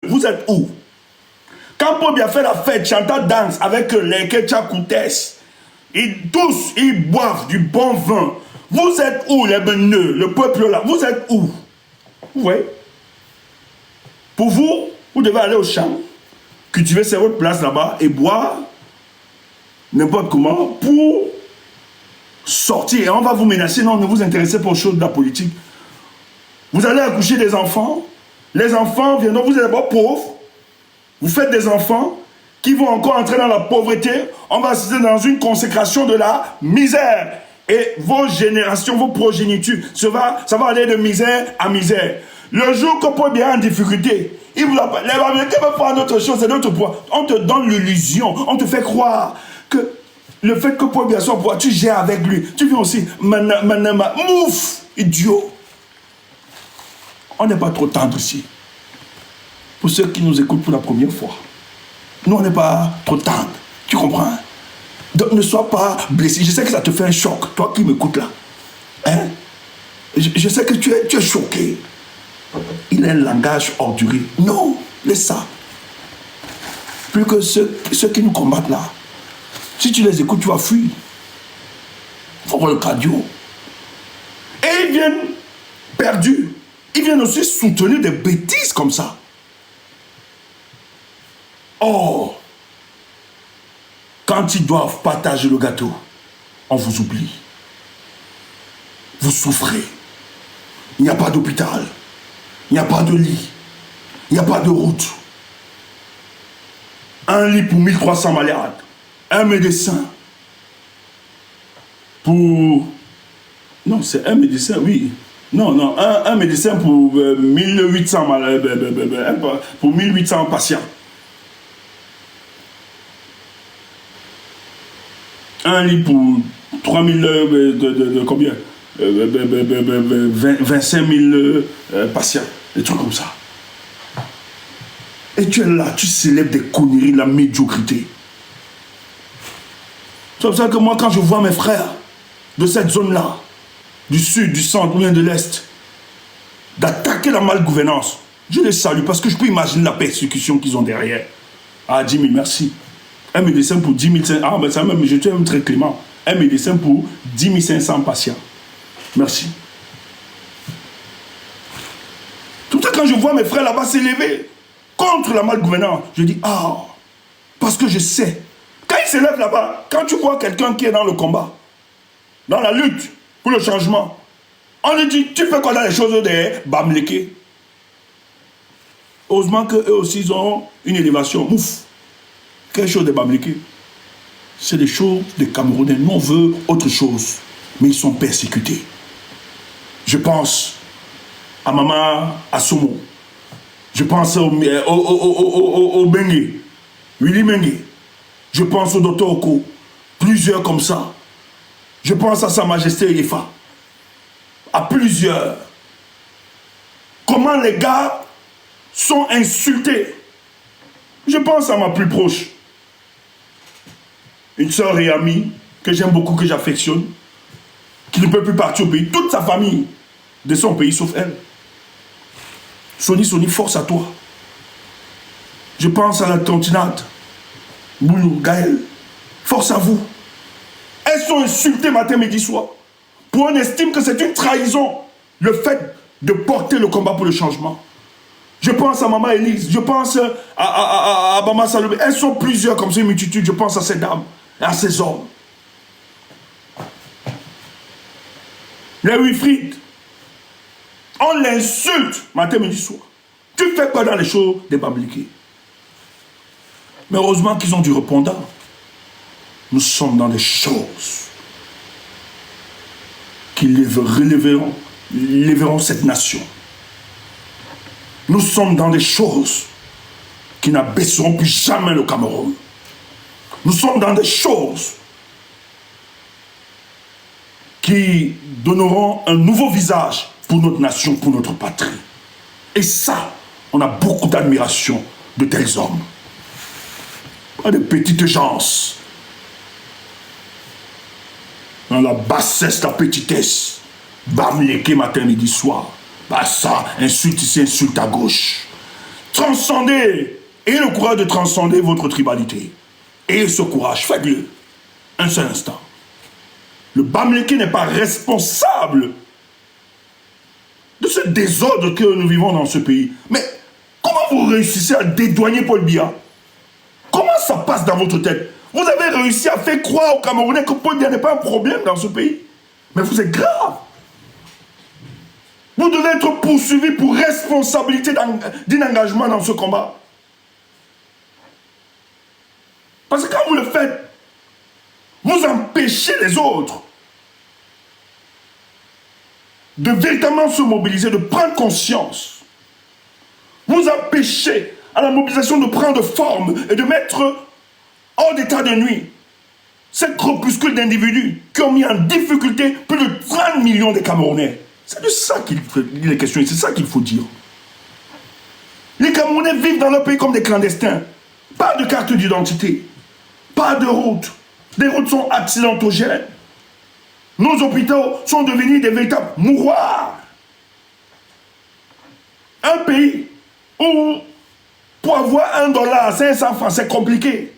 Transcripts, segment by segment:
Vous êtes où? Quand Paul Biya fait la fête, chantant danse avec les Ketchakoutes, tous, ils boivent du bon vin. Vous êtes où, les beneux, le peuple là? Vous êtes où? Vous voyez? Pour vous, vous devez aller au champ, cultiver sur votre place là-bas et boire n'importe comment pour sortir. Et on va vous menacer. Non, ne vous intéressez pas aux choses de la politique. Vous allez accoucher des enfants. Les enfants viendront, vous êtes d'abord pauvres. Vous faites des enfants qui vont encore entrer dans la pauvreté. On va assister dans une consécration de la misère. Et vos générations, vos progénitures, ça va aller de misère à misère. Le jour que Paul Biya est en difficulté, il vous appelle. Les Américains veulent faire notre chose, c'est notre pouvoir. On te donne l'illusion, on te fait croire que le fait que Paul Biya soit au pouvoir, tu gères avec lui. Tu viens aussi, mouf, idiot. On n'est pas trop tendre ici. Pour ceux qui nous écoutent pour la première fois, nous, on n'est pas trop tendre. Tu comprends? Donc, ne sois pas blessé. Je sais que ça te fait un choc, toi qui m'écoutes là. Hein? Je sais que tu es choqué. Il a un langage ordurier. Non, laisse ça. Plus que ceux qui nous combattent là. Si tu les écoutes, tu vas fuir. Il faut voir le cardio. Et ils viennent perdus. Ils viennent aussi soutenir des bêtises comme ça. Oh, quand ils doivent partager le gâteau, on vous oublie. Vous souffrez. Il n'y a pas d'hôpital. Il n'y a pas de lit. Il n'y a pas de route. Un lit pour 1300 malades. Un médecin pour... Non, c'est un médecin, oui. Non, un médecin pour 1800 malades, pour 1800 patients. Un lit pour 3000 de combien 25 000 patients, des trucs comme ça. Et tu es là, tu célèbres des conneries, la médiocrité. C'est pour ça que moi, quand je vois mes frères de cette zone-là, du sud, du centre, ou bien de l'est, d'attaquer la malgouvernance, je les salue parce que je peux imaginer la persécution qu'ils ont derrière. Ah, 10 000, merci. Un médecin pour 10 500. Ah, mais ça même, je suis même très clément. Un médecin pour 10 500 patients. Merci. Tout ça, quand je vois mes frères là-bas s'élever contre la malgouvernance, je dis, ah, parce que je sais. Quand ils s'élèvent là-bas, quand tu vois quelqu'un qui est dans le combat, dans la lutte pour le changement, on lui dit, tu fais quoi dans les choses des Bamléké? Heureusement qu'eux aussi, ils ont une élévation. Ouf! Quelque chose de Bamléké. C'est des choses des Camerounais. Nous, on veut autre chose. Mais ils sont persécutés. Je pense à Maman Assomo. Je pense au Bengue. Willy Mengue. Je pense au Dr Oko. Plusieurs comme ça. Je pense à Sa Majesté Elifa. À plusieurs. Comment les gars sont insultés. Je pense à ma plus proche. Une soeur et amie que j'aime beaucoup, que j'affectionne, qui ne peut plus partir au pays. Toute sa famille de son pays, sauf elle. Soni, force à toi. Je pense à la tantinate. Boulou, Gaël, force à vous. Elles sont insultées matin, midi, soir. Pour on estime que c'est une trahison, le fait de porter le combat pour le changement. Je pense à Maman Élise, je pense à Maman Salomé. Elles sont plusieurs comme ça, une multitude. Je pense à ces dames et à ces hommes. Les Wilfried, on l'insulte matin, midi, soir. Tu fais quoi dans les choses des Bamléké? Mais heureusement qu'ils ont du répondant. Nous sommes dans des choses qui relèveront cette nation. Nous sommes dans des choses qui n'abaisseront plus jamais le Cameroun. Nous sommes dans des choses qui donneront un nouveau visage pour notre nation, pour notre patrie. Et ça, on a beaucoup d'admiration de tels hommes. Pas de petites gens. Dans la bassesse, la petitesse. Bamléké matin, midi, soir. Bah ça, insulte ici, insulte à gauche. Transcendez. Ayez le courage de transcender votre tribalité. Ayez ce courage, faites-le. Un seul instant. Le Bamileke n'est pas responsable de ce désordre que nous vivons dans ce pays. Mais comment vous réussissez à dédouaner Paul Biya? Comment ça passe dans votre tête? Vous avez réussi à faire croire aux Camerounais que Paul Biya n'est pas un problème dans ce pays. Mais vous êtes grave. Vous devez être poursuivi pour responsabilité d'inengagement dans ce combat. Parce que quand vous le faites, vous empêchez les autres de véritablement se mobiliser, de prendre conscience. Vous empêchez à la mobilisation de prendre forme et de mettre hors d'état de nuit cette groupuscule d'individus qui ont mis en difficulté plus de 30 millions de Camerounais. C'est de ça qu'il est question, c'est ça qu'il faut dire. Les Camerounais vivent dans leur pays comme des clandestins. Pas de carte d'identité, pas de route. Les routes sont accidentogènes. Nos hôpitaux sont devenus des véritables mouroirs. Un pays où, pour avoir $1 à 500 francs, c'est compliqué.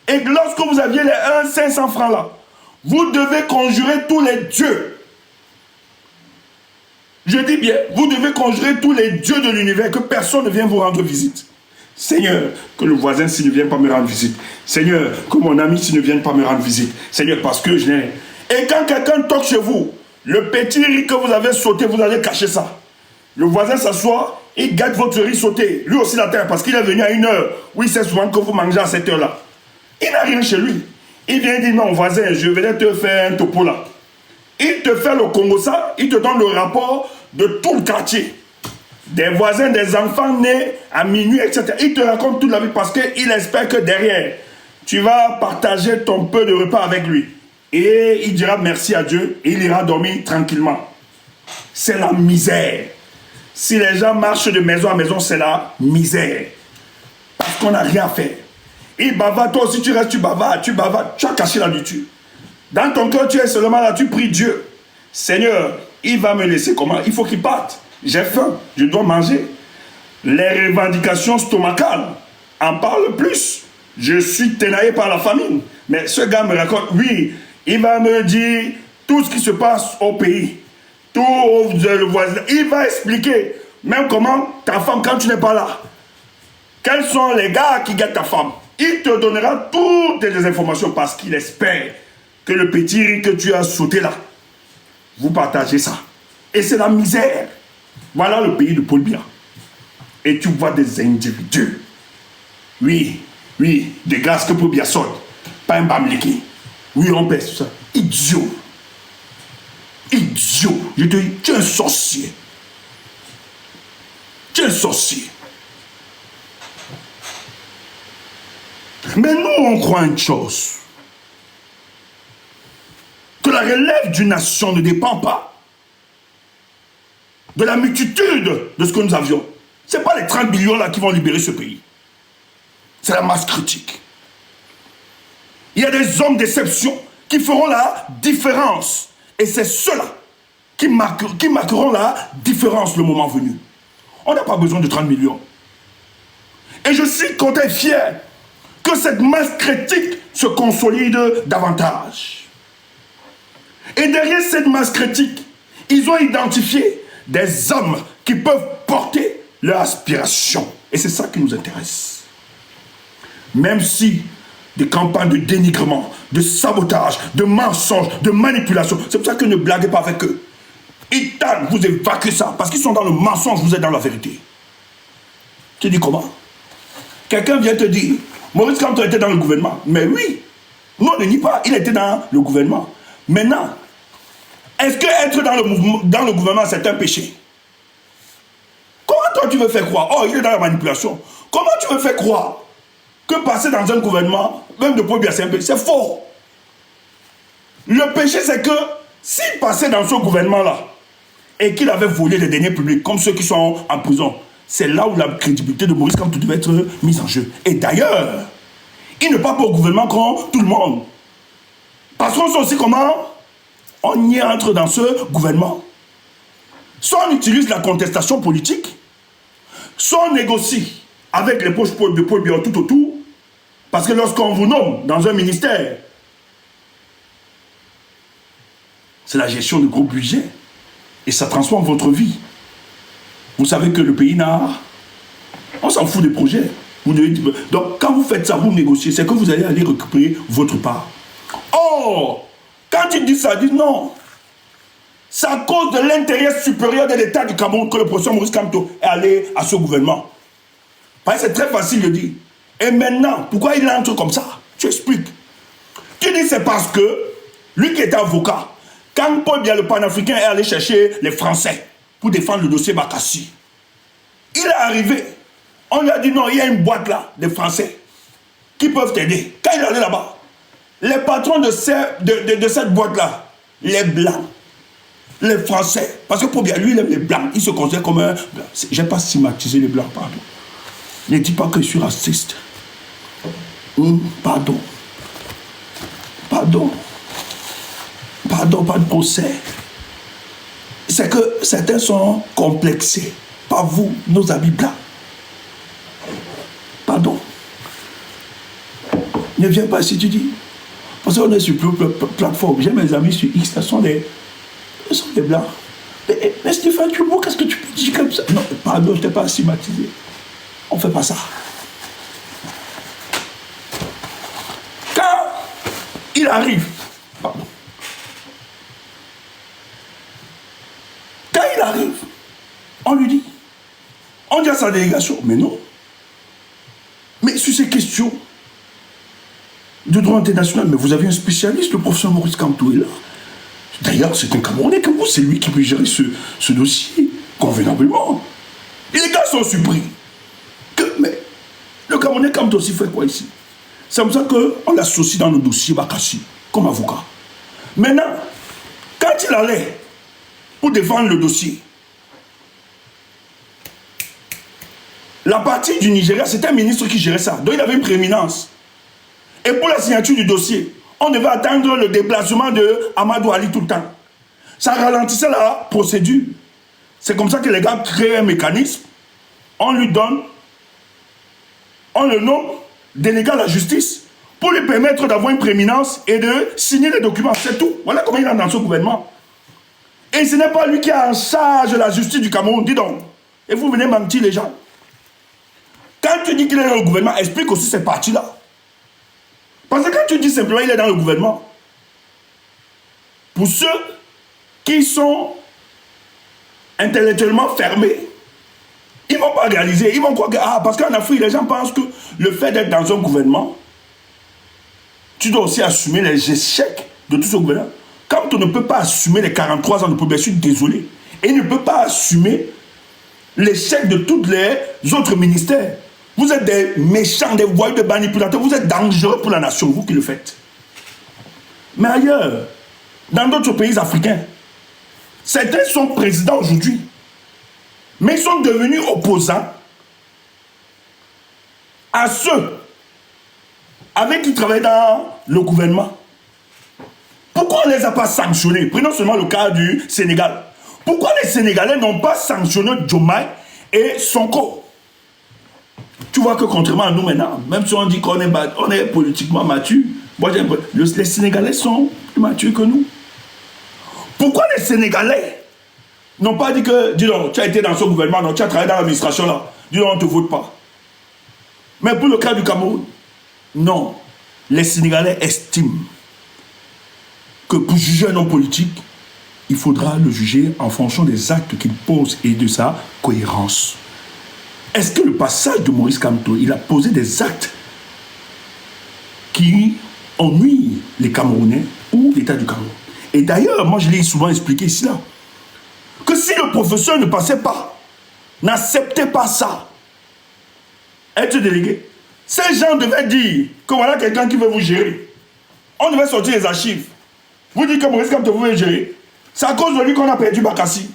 Et lorsque vous aviez les 500 francs là, vous devez conjurer tous les dieux. Je dis bien, vous devez conjurer tous les dieux de l'univers, que personne ne vienne vous rendre visite. Seigneur, que le voisin s'il ne vient pas me rendre visite. Seigneur, que mon ami s'il ne vient pas me rendre visite. Seigneur, parce que je n'ai... Et quand quelqu'un toque chez vous, le petit riz que vous avez sauté, vous allez cacher ça. Le voisin s'assoit, il gâte votre riz sauté. Lui aussi la terre, parce qu'il est venu à 1h. Oui, c'est souvent que vous mangez à cette heure-là. Il n'a rien chez lui. Il vient dire, non, voisin, je venais te faire un topo là. Il te fait le Congo ça, il te donne le rapport de tout le quartier. Des voisins, des enfants nés à minuit, etc. Il te raconte toute la vie parce qu'il espère que derrière, tu vas partager ton peu de repas avec lui. Et il dira merci à Dieu et il ira dormir tranquillement. C'est la misère. Si les gens marchent de maison à maison, c'est la misère. Parce qu'on n'a rien fait. Il bavarde, toi aussi tu restes, tu bavardes, tu as caché la nourriture. Dans ton cœur, tu es seulement là, tu pries Dieu. Seigneur, il va me laisser comment? Il faut qu'il parte. J'ai faim, je dois manger. Les revendications stomacales en parlent plus. Je suis ténaillé par la famine. Mais ce gars me raconte, oui, il va me dire tout ce qui se passe au pays. Tout le voisin. Il va expliquer même comment ta femme, quand tu n'es pas là, quels sont les gars qui gâtent ta femme. Il te donnera toutes les informations parce qu'il espère que le petit riz que tu as sauté là, vous partagez ça. Et c'est la misère. Voilà le pays de Paul Biya. Et tu vois des individus. Oui, de grâce que Paul Biya saute. Pas un Bamileke. Oui, on pèse ça. Idiot. Idiot. Je te dis, tu es un sorcier. Tu es un sorcier. Mais nous, on croit une chose. Que la relève d'une nation ne dépend pas de la multitude de ce que nous avions. Ce n'est pas les 30 millions là qui vont libérer ce pays. C'est la masse critique. Il y a des hommes d'exception qui feront la différence. Et c'est ceux-là qui marqueront la différence le moment venu. On n'a pas besoin de 30 millions. Et je suis content et fier que cette masse critique se consolide davantage. Et derrière cette masse critique, ils ont identifié des hommes qui peuvent porter leur aspiration. Et c'est ça qui nous intéresse. Même si des campagnes de dénigrement, de sabotage, de mensonges, de manipulation, c'est pour ça que ne blaguez pas avec eux. Ils tentent vous évacuer ça, parce qu'ils sont dans le mensonge, vous êtes dans la vérité. Tu dis comment? Quelqu'un vient te dire, Maurice Kamto était dans le gouvernement. Mais oui, nous on ne nie pas, il était dans le gouvernement. Maintenant, est-ce que être dans le gouvernement, c'est un péché? Comment toi tu veux faire croire? Oh, il est dans la manipulation. Comment tu veux faire croire que passer dans un gouvernement, même de Paul Biya, c'est un péché? C'est faux. Le péché, c'est que s'il passait dans ce gouvernement-là et qu'il avait volé les deniers publics, comme ceux qui sont en prison, c'est là où la crédibilité de Maurice Kamto devait être mise en jeu. Et d'ailleurs, il ne parle pas au gouvernement comme tout le monde. Parce qu'on sait aussi comment on y entre dans ce gouvernement. Soit on utilise la contestation politique, soit on négocie avec les poches de Paul Biya tout autour. Parce que lorsqu'on vous nomme dans un ministère, c'est la gestion de gros budgets. Et ça transforme votre vie. Vous savez que le pays n'a... On s'en fout des projets. Donc, quand vous faites ça, vous négociez, c'est que vous allez aller récupérer votre part. Or, quand ils disent ça, ils disent non. C'est à cause de l'intérêt supérieur de l'État du Cameroun que le professeur Maurice Kamto est allé à ce gouvernement. Parce que c'est très facile de dire. Et maintenant, pourquoi il entre comme ça? Tu expliques. Tu dis c'est parce que lui qui était avocat, quand Paul Biya le panafricain est allé chercher les Français pour défendre le dossier Bakassi, il est arrivé. On lui a dit non, il y a une boîte là, des Français, qui peuvent t'aider. Quand il est allé là-bas, les patrons de cette boîte-là, les Blancs, les Français, parce que Paul Biya, lui, il aime les Blancs, il se considère comme un Blanc. Je n'ai pas stigmatisé les Blancs, pardon. Ne dis pas que je suis raciste. Pardon. Pardon. Pardon, pas de procès. C'est que certains sont complexés. Pas vous, nos amis blancs. Pardon. Ne viens pas si tu dis. Parce qu'on est sur plateforme. J'ai mes amis sur X, ce sont des blancs. Mais Stéphane, tu vois, qu'est-ce que tu peux dire comme ça? Non, pardon, je ne t'ai pas stigmatisé. On ne fait pas ça. Quand il arrive, pardon. Quand il arrive, on lui dit, on dit à sa délégation, mais non. Mais sur ces questions de droit international, mais vous avez un spécialiste, le professeur Maurice Kamto est là. D'ailleurs, c'est un Camerounais comme vous, c'est lui qui peut gérer ce dossier convenablement. Et les gars sont surpris. Mais le Camerounais Kamto aussi fait quoi ici? C'est comme ça qu'on l'associe dans le dossier Bakassi, comme avocat. Maintenant, quand il allait pour défendre le dossier, la partie du Nigeria, c'était un ministre qui gérait ça. Donc il avait une prééminence. Et pour la signature du dossier, on devait attendre le déplacement de Amadou Ali tout le temps. Ça ralentissait la procédure. C'est comme ça que les gars créent un mécanisme. On lui donne, on le nomme délégué à la justice pour lui permettre d'avoir une prééminence et de signer les documents. C'est tout. Voilà comment il est dans son gouvernement. Et ce n'est pas lui qui est en charge de la justice du Cameroun. Dis donc. Et vous venez mentir les gens. Quand tu dis qu'il est dans le gouvernement, explique aussi ces parties-là. Parce que quand tu dis simplement qu'il est dans le gouvernement, pour ceux qui sont intellectuellement fermés, ils ne vont pas réaliser, ils vont croire que, parce qu'en Afrique, les gens pensent que le fait d'être dans un gouvernement, tu dois aussi assumer les échecs de tout ce gouvernement. Quand on ne peut pas assumer les 43 ans de problème, je suis désolé. Et il ne peut pas assumer l'échec de tous les autres ministères. Vous êtes des méchants, des voyous, des manipulateurs. Vous êtes dangereux pour la nation, vous qui le faites. Mais ailleurs, dans d'autres pays africains, certains sont présidents aujourd'hui, mais ils sont devenus opposants à ceux avec qui travaillent dans le gouvernement. Pourquoi on ne les a pas sanctionnés? Prenons seulement le cas du Sénégal. Pourquoi les Sénégalais n'ont pas sanctionné Diomaye et Sonko? Tu vois que contrairement à nous maintenant, même si on dit qu'on est politiquement mature, moi, les Sénégalais sont plus matures que nous. Pourquoi les Sénégalais n'ont pas dit que, dis donc, tu as été dans ce gouvernement, donc tu as travaillé dans l'administration là, dis donc, on ne te vote pas. Mais pour le cas du Cameroun, non. Les Sénégalais estiment que pour juger un homme politique, il faudra le juger en fonction des actes qu'il pose et de sa cohérence. Est-ce que le passage de Maurice Kamto, il a posé des actes qui ennuient les Camerounais ou l'État du Cameroun? Et d'ailleurs, moi je l'ai souvent expliqué ici là, que si le professeur ne passait pas, n'acceptait pas ça, être délégué, ces gens devaient dire que voilà quelqu'un qui veut vous gérer. On devait sortir les archives. Vous dites que Maurice Kamto vous veut gérer. C'est à cause de lui qu'on a perdu Bakassi.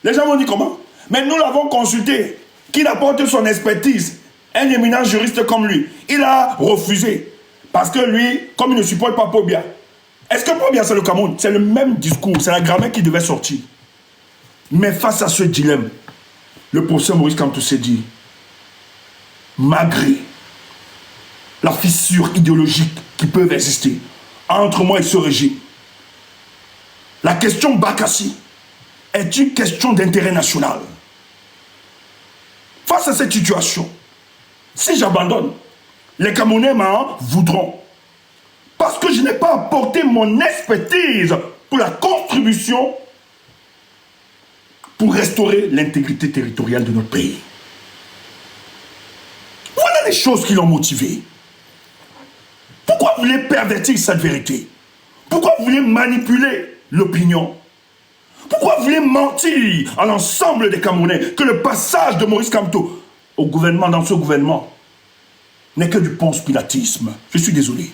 Les gens vont dire comment? Mais nous l'avons consulté, qu'il apporte son expertise, un éminent juriste comme lui. Il a refusé. Parce que lui, comme il ne supporte pas Paul Biya. Est-ce que Paul Biya c'est le Cameroun? C'est le même discours, c'est la grammaire qui devait sortir. Mais face à ce dilemme, le professeur Maurice Kamto s'est dit, malgré la fissure idéologique qui peut exister entre moi et ce régime, la question Bakassi est une question d'intérêt national. Face à cette situation, si j'abandonne, les Camerounais m'en voudront. Parce que je n'ai pas apporté mon expertise pour la contribution pour restaurer l'intégrité territoriale de notre pays. Voilà les choses qui l'ont motivé. Pourquoi vous voulez pervertir cette vérité? Pourquoi vous voulez manipuler l'opinion? Pourquoi vous voulez mentir à l'ensemble des Camerounais que le passage de Maurice Kamto au gouvernement, dans ce gouvernement, n'est que du ponce-pilatisme? Je suis désolé.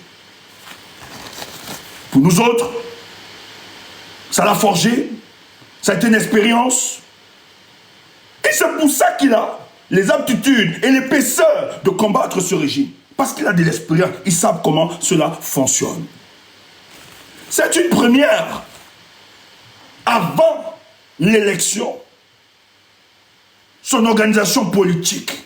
Pour nous autres, ça l'a forgé, ça a été une expérience. Et c'est pour ça qu'il a les aptitudes et l'épaisseur de combattre ce régime. Parce qu'il a de l'expérience, ils savent comment cela fonctionne. C'est une première. Avant l'élection, son organisation politique,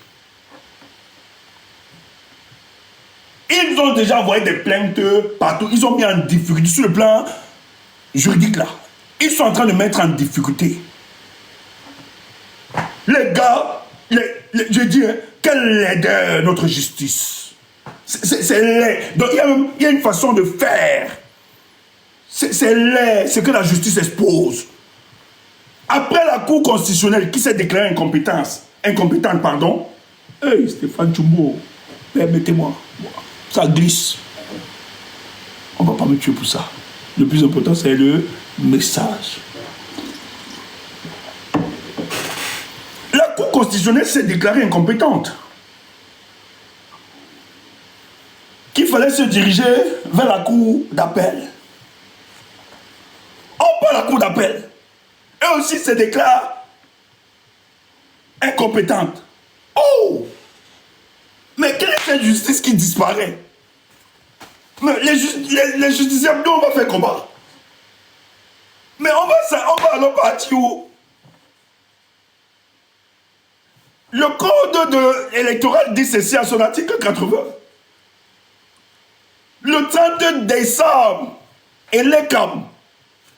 ils ont déjà envoyé des plaintes partout. Ils ont mis en difficulté sur le plan juridique là. Ils sont en train de mettre en difficulté. Les gars, je dis, hein, quelle laideur notre justice. C'est laid. Donc il y a une façon de faire. C'est laid, ce que la justice expose. Après la Cour constitutionnelle qui s'est déclarée incompétente, pardon. Hey, Stéphane Tchumbo, permettez-moi, ça glisse. On ne va pas me tuer pour ça. Le plus important, c'est le message. La Cour constitutionnelle s'est déclarée incompétente. Qu'il fallait se diriger vers la Cour d'appel. On part à la Cour d'appel. Eux aussi se déclarent incompétente. Oh! Mais quelle est cette justice qui disparaît? Mais les justiciables, nous, on va faire combat. Mais on va alors partir où? Le code électoral dit ceci à son article 80. Le 30 décembre, et l'ECAM,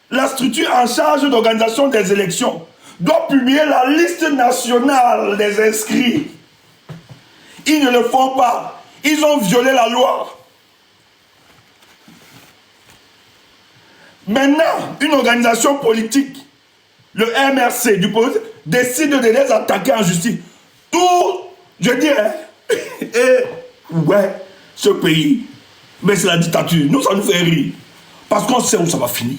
la structure en charge d'organisation des élections, doit publier la liste nationale des inscrits. Ils ne le font pas. Ils ont violé la loi. Maintenant, une organisation politique, le MRC du police, décide de les attaquer en justice. Tout, je dirais, ouais, ce pays, mais c'est la dictature. Nous, ça nous fait rire. Parce qu'on sait où ça va finir.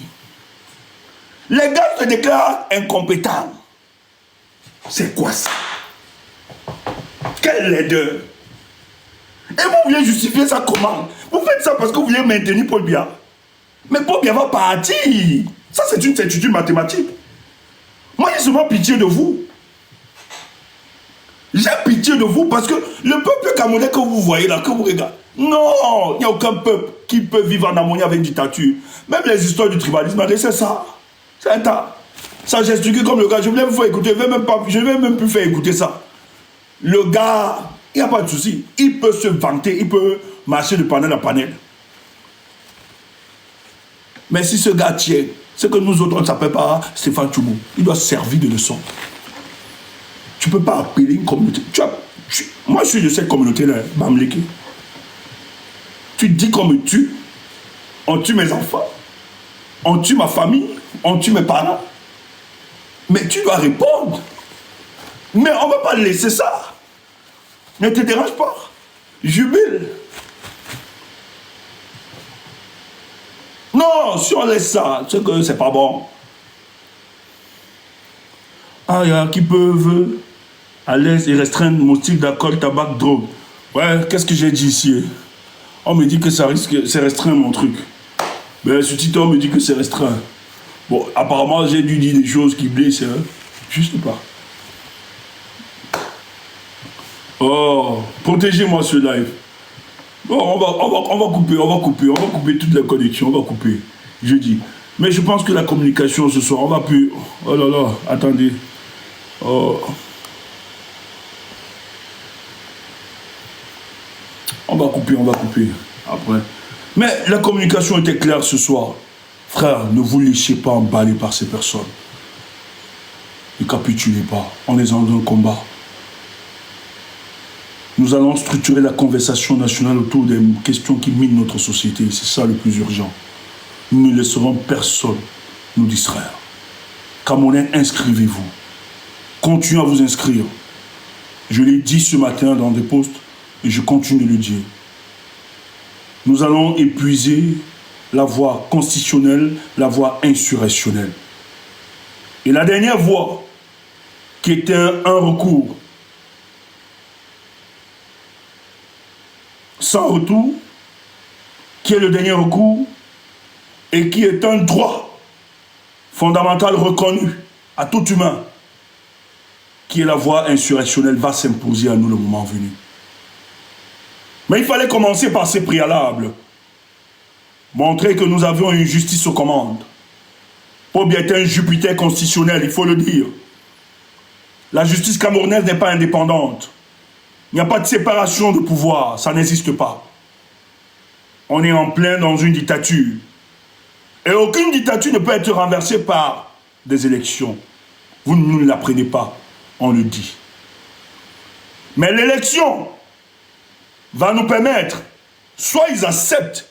Les gars se déclarent incompétents. C'est quoi ça? Quelle laideur! Et vous voulez justifier ça comment? Vous faites ça parce que vous voulez maintenir Paul Biya. Mais Paul Biya va partir. Ça, c'est une certitude mathématique. Moi, j'ai souvent pitié de vous. J'ai pitié de vous parce que le peuple camerounais que vous voyez là, que vous regardez, non, il n'y a aucun peuple qui peut vivre en harmonie avec une dictature. Même les histoires du tribalisme, c'est ça. C'est un tas. Ça gesticule comme le gars. Je voulais vous faire écouter. Je ne vais même plus faire écouter ça. Le gars, il n'y a pas de souci. Il peut se vanter, il peut marcher de panel à panel. Mais si ce gars tient, c'est que nous autres, on ne s'appelle pas Stéphane Tchumbo. Il doit servir de leçon. Tu ne peux pas appeler une communauté. Moi, je suis de cette communauté-là, Bamleke. Tu dis qu'on me tue, on tue mes enfants, on tue ma famille, on tue mes parents. Mais tu dois répondre. Mais on ne va pas laisser ça. Ne te dérange pas. Jubile. Non, si on laisse ça, c'est que c'est pas bon. Ah, il y a qui peuvent à l'aise et restreindre mon style d'alcool, tabac, drogue. Ouais, qu'est-ce que j'ai dit ici? On me dit que ça risque, c'est restreint mon truc. Mais ce titre, on me dit que c'est restreint. Bon, apparemment, j'ai dû dire des choses qui blessent, hein. Je sais pas. Oh, protégez-moi ce live. Bon, on va couper toutes les connexions, on va couper. Je dis. Mais je pense que la communication ce soir, on va plus. Oh là là, attendez. Oh. On va couper après. Mais la communication était claire ce soir. Frère, ne vous laissez pas emballer par ces personnes. Ne capitulez pas. On est dans un combat. Nous allons structurer la conversation nationale autour des questions qui minent notre société. C'est ça le plus urgent. Nous ne laisserons personne nous distraire. Camerounais, inscrivez-vous. Continuez à vous inscrire. Je l'ai dit ce matin dans des posts et je continue de le dire. Nous allons épuiser la voie constitutionnelle, la voie insurrectionnelle. Et la dernière voie, qui était un recours sans retour, qui est le dernier recours, et qui est un droit fondamental reconnu à tout humain, qui est la voie insurrectionnelle, va s'imposer à nous le moment venu. Mais il fallait commencer par ces préalables. Montrer que nous avions une justice aux commandes. Pobia est un Jupiter constitutionnel, il faut le dire. La justice camerounaise n'est pas indépendante. Il n'y a pas de séparation de pouvoir, ça n'existe pas. On est en plein dans une dictature. Et aucune dictature ne peut être renversée par des élections. Vous ne nous l'apprenez pas, on le dit. Mais l'élection va nous permettre, soit ils acceptent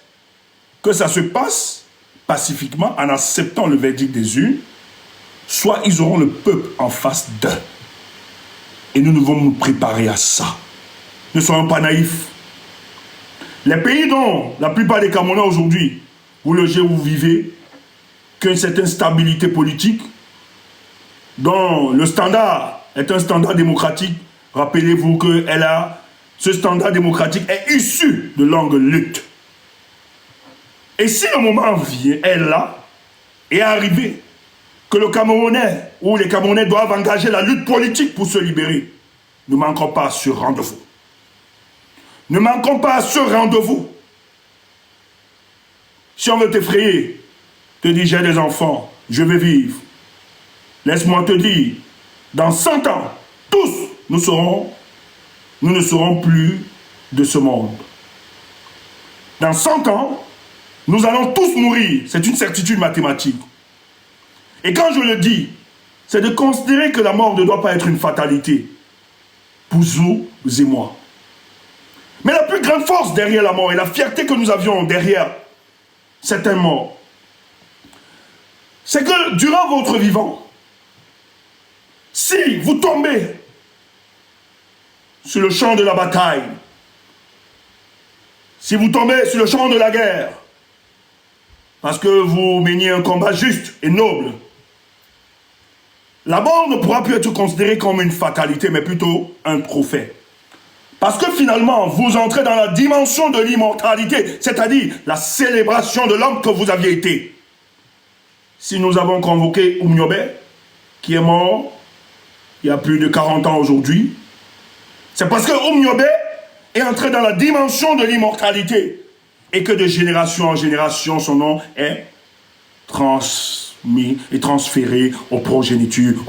que ça se passe pacifiquement en acceptant le verdict des urnes, soit ils auront le peuple en face d'eux. Et nous devons nous préparer à ça. Ne soyons pas naïfs. Les pays dont la plupart des Camerounais aujourd'hui, vous logez où vous vivez, qui ont une certaine stabilité politique, dont le standard est un standard démocratique, rappelez-vous que ce standard démocratique est issu de longues luttes. Et si le moment vient, est là, est arrivé, que le Camerounais ou les Camerounais doivent engager la lutte politique pour se libérer, ne manquons pas à ce rendez-vous. Ne manquons pas à ce rendez-vous. Si on veut t'effrayer, te dire j'ai des enfants, je vais vivre. Laisse-moi te dire, dans 100 ans, tous, nous ne serons plus de ce monde. Dans 100 ans, nous allons tous mourir. C'est une certitude mathématique. Et quand je le dis, c'est de considérer que la mort ne doit pas être une fatalité. Pour vous et moi. Mais la plus grande force derrière la mort et la fierté que nous avions derrière certains morts, c'est que durant votre vivant, si vous tombez sur le champ de la bataille, si vous tombez sur le champ de la guerre, parce que vous meniez un combat juste et noble, la mort ne pourra plus être considérée comme une fatalité, mais plutôt un trophée. Parce que finalement, vous entrez dans la dimension de l'immortalité, c'est-à-dire la célébration de l'homme que vous aviez été. Si nous avons convoqué Oumniobé, qui est mort il y a plus de 40 ans aujourd'hui, c'est parce que Oumniobé est entré dans la dimension de l'immortalité et que de génération en génération, son nom est transmis et transféré aux progénitures,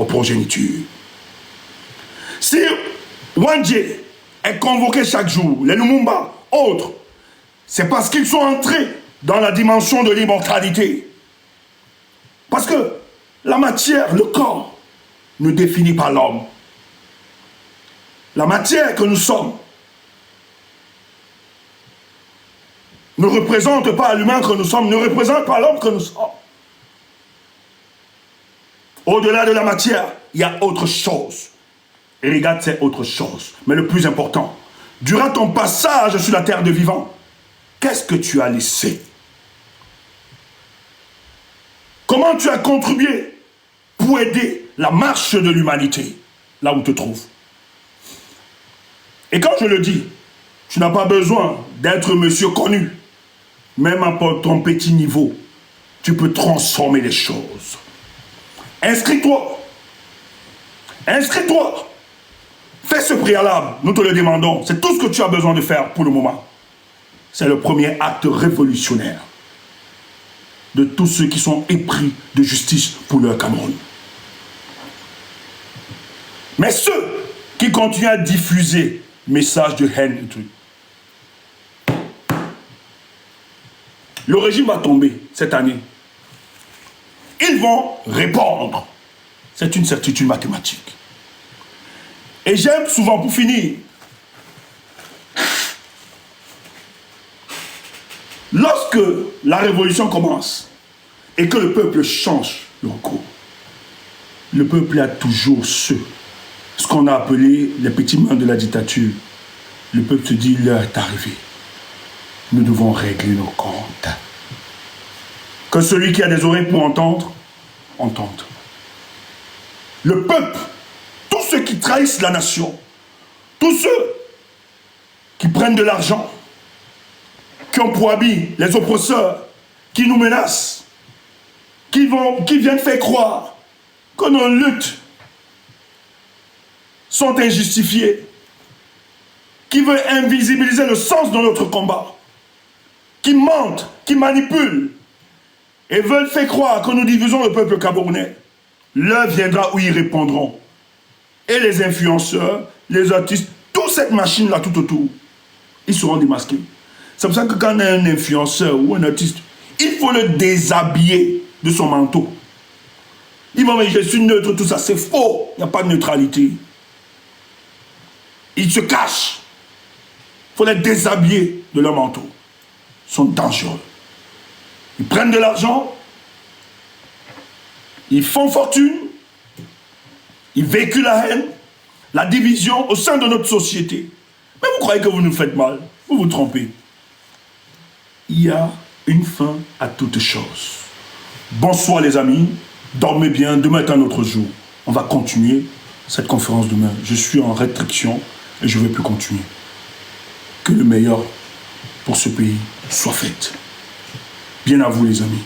Si Wandje est convoqué chaque jour, les Lumumba, autres, c'est parce qu'ils sont entrés dans la dimension de l'immortalité. Parce que la matière, le corps, ne définit pas l'homme. La matière que nous sommes ne représente pas l'humain que nous sommes, ne représente pas l'homme que nous sommes. Au-delà de la matière, il y a autre chose. Et regarde, c'est autre chose. Mais le plus important, durant ton passage sur la terre de vivant, qu'est-ce que tu as laissé? Comment tu as contribué pour aider la marche de l'humanité, là où tu te trouves? Et quand je le dis, tu n'as pas besoin d'être monsieur connu. Même à ton petit niveau, tu peux transformer les choses. Inscris-toi. Inscris-toi. Fais ce préalable, nous te le demandons. C'est tout ce que tu as besoin de faire pour le moment. C'est le premier acte révolutionnaire de tous ceux qui sont épris de justice pour leur Cameroun. Mais ceux qui continuent à diffuser messages de haine, le régime va tomber cette année. Ils vont répondre. C'est une certitude mathématique. Et j'aime souvent, pour finir, lorsque la révolution commence et que le peuple change de recours, le peuple a toujours ce qu'on a appelé les petits mains de la dictature. Le peuple se dit, l'heure est arrivée. Nous devons régler nos comptes. Que celui qui a des oreilles pour entendre, entende. Le peuple, tous ceux qui trahissent la nation, tous ceux qui prennent de l'argent, qui ont pour habit les oppresseurs, qui nous menacent, qui viennent faire croire que nos luttes sont injustifiées, qui veulent invisibiliser le sens de notre combat, qui mentent, qui manipulent, et veulent faire croire que nous divisons le peuple camerounais. L'heure viendra où ils répondront. Et les influenceurs, les artistes, toute cette machine-là tout autour, ils seront démasqués. C'est pour ça que quand on a un influenceur ou un artiste, il faut le déshabiller de son manteau. Ils vont dire, je suis neutre, tout ça, c'est faux. Il n'y a pas de neutralité. Ils se cachent. Il faut les déshabiller de leur manteau. Ils sont dangereux. Ils prennent de l'argent, ils font fortune, ils véhiculent la haine, la division au sein de notre société. Mais vous croyez que vous nous faites mal? Vous vous trompez. Il y a une fin à toute chose. Bonsoir les amis, dormez bien, demain est un autre jour. On va continuer cette conférence demain. Je suis en restriction et je ne vais plus continuer. Que le meilleur pour ce pays soit fait. Bien à vous les amis.